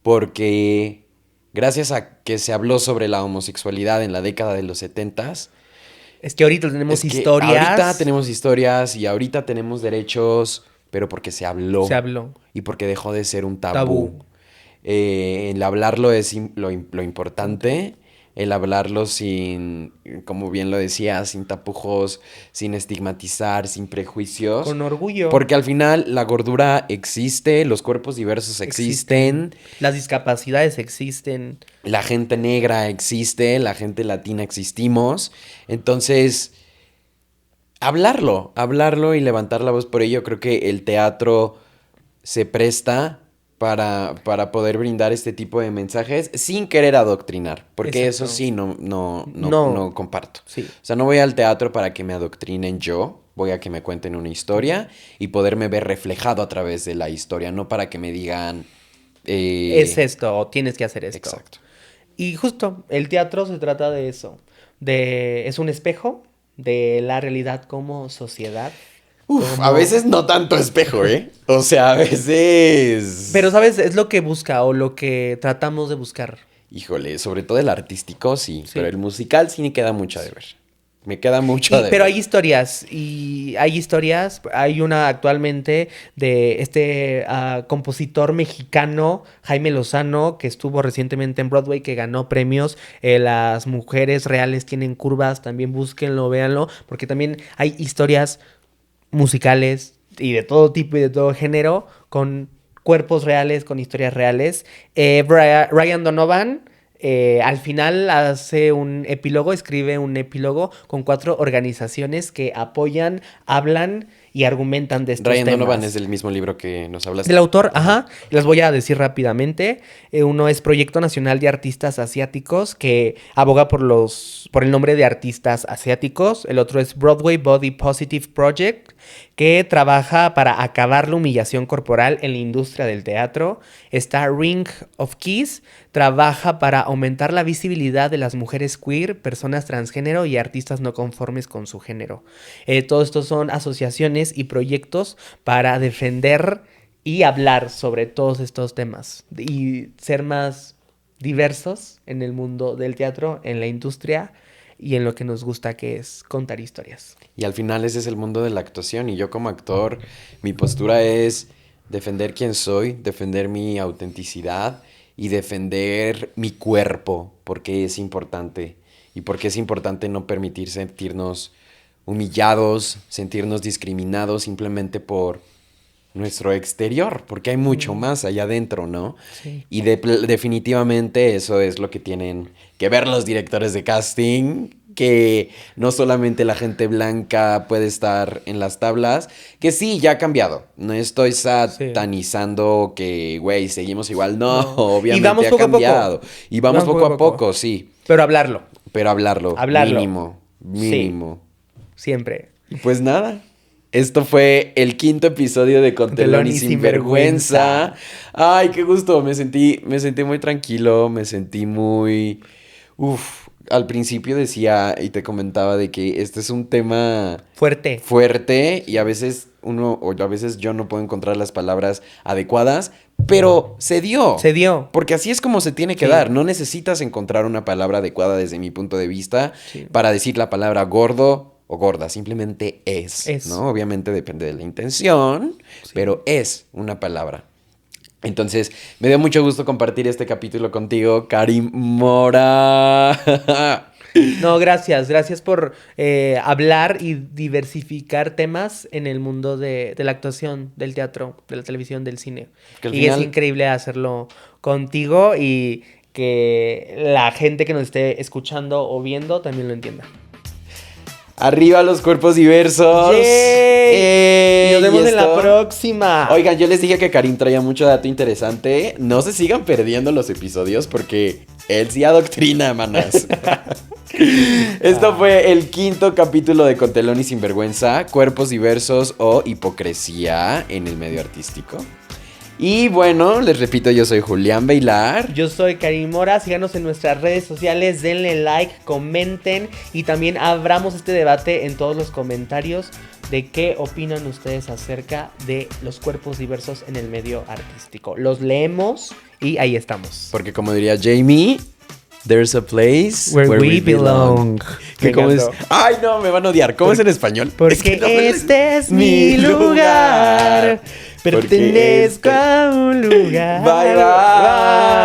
porque gracias a que se habló sobre la homosexualidad en la década de los setentas, Es que ahorita es tenemos que ahorita historias, tenemos historias y ahorita tenemos derechos, pero porque se se habló habló, y porque dejó de ser un tabú. tabú. El hablarlo es lo importante, el hablarlo sin, como bien lo decía, sin tapujos, sin estigmatizar, sin prejuicios, Con orgullo porque al final la gordura existe, los cuerpos diversos existen, existen, las discapacidades existen. la gente negra existe, la gente latina existimos, entonces hablarlo y levantar la voz por ello, creo que el teatro se presta para poder brindar este tipo de mensajes sin querer adoctrinar, porque eso Exacto. sí no No, comparto. sí. O sea, no voy al teatro para que me adoctrinen yo, voy a que me cuenten una historia y poderme ver reflejado a través de la historia, no para que me digan... Es eh, esto, o tienes que hacer esto. exacto. Y justo, el teatro se trata de eso. Es un espejo de la realidad como sociedad. Uf, a Como veces no tanto espejo, ¿eh? O sea, a Pero, veces... ¿sabes? Es lo que busca o lo que tratamos de buscar. Híjole, sobre todo el artístico, sí, pero Sí. el musical sí me queda mucho a deber. Me queda mucho a Pero deber. hay historias, hay una actualmente de compositor mexicano, Jaime Lozano, que estuvo recientemente en Broadway, que ganó premios. Las mujeres reales tienen curvas, también búsquenlo, véanlo, porque también hay historias musicales y de todo tipo y de todo género, con cuerpos reales, con historias reales. Ryan Donovan al final hace un epílogo, escribe un epílogo con 4 organizaciones que apoyan, hablan y argumentan de estos Ryan Donovan es temas. del mismo libro que nos Del hablaste. autor, Ajá. ajá, las voy a decir rápidamente. Uno es Proyecto Nacional de Artistas Asiáticos, que aboga por el nombre de artistas asiáticos. El otro es Broadway Body Positive Project, que trabaja para acabar la humillación corporal en la industria del teatro. Está Ring of Keys, trabaja para aumentar la visibilidad de las mujeres queer, personas transgénero y artistas no conformes con su género. Todos estos son asociaciones y proyectos para defender y hablar sobre todos estos temas y ser más diversos en el mundo del teatro, en la industria y en lo que nos gusta, que es contar historias. Y al final ese es el mundo de la actuación y yo como actor, mi postura es defender quién soy, defender mi autenticidad y defender mi cuerpo, porque es importante. Y porque es importante no permitir sentirnos humillados, sentirnos discriminados simplemente por nuestro exterior, porque hay mucho más allá adentro, ¿no? Sí. Y definitivamente eso es lo que tienen que ver los directores de casting, que no solamente la gente blanca puede estar en las tablas, que sí, ya ha cambiado. No estoy satanizando que, güey, seguimos igual. No, obviamente vamos ha poco a poco. cambiado. Y vamos poco a poco, sí. Pero hablarlo. Pero hablarlo. Hablarlo. Mínimo. Sí, siempre. Pues nada. Esto fue el 5º episodio de Contelón y Sinvergüenza. Ay, qué gusto. Me sentí muy tranquilo. Me sentí muy... Al principio decía y te comentaba de que este es un tema... Fuerte. Y a veces yo no puedo encontrar las palabras adecuadas. Pero se dio. Porque así es como se tiene que dar. No necesitas encontrar una palabra adecuada desde mi punto de vista para decir la palabra gordo o gorda, simplemente es, ¿no? Obviamente depende de la intención, pero es una palabra. Entonces, me dio mucho gusto compartir este capítulo contigo, Karim Mora. No, gracias por hablar y diversificar temas en el mundo de la actuación, del teatro, de la televisión, del cine. Y es increíble hacerlo contigo y que la gente que nos esté escuchando o viendo también lo entienda. ¡Arriba los cuerpos diversos! Y nos vemos en la próxima. Oigan, yo les dije que Karim traía mucho dato interesante. No se sigan perdiendo los episodios porque él sí adoctrina, manas. Esto fue el 5º capítulo de Contelón y Sinvergüenza, cuerpos diversos o hipocresía en el medio artístico. Y bueno, les repito, yo soy Julián Bailar. Yo soy Karim Mora. Síganos en nuestras redes sociales, denle like, comenten y también abramos este debate en todos los comentarios de qué opinan ustedes acerca de los cuerpos diversos en el medio artístico. Los leemos y ahí estamos. Porque como diría Jamie, there's a place where we belong. ¿Cómo es? Ay, no, me van a odiar. ¿Cómo es en español? Porque es que no este es mi lugar. Pertenezco a un lugar. Bye, bye.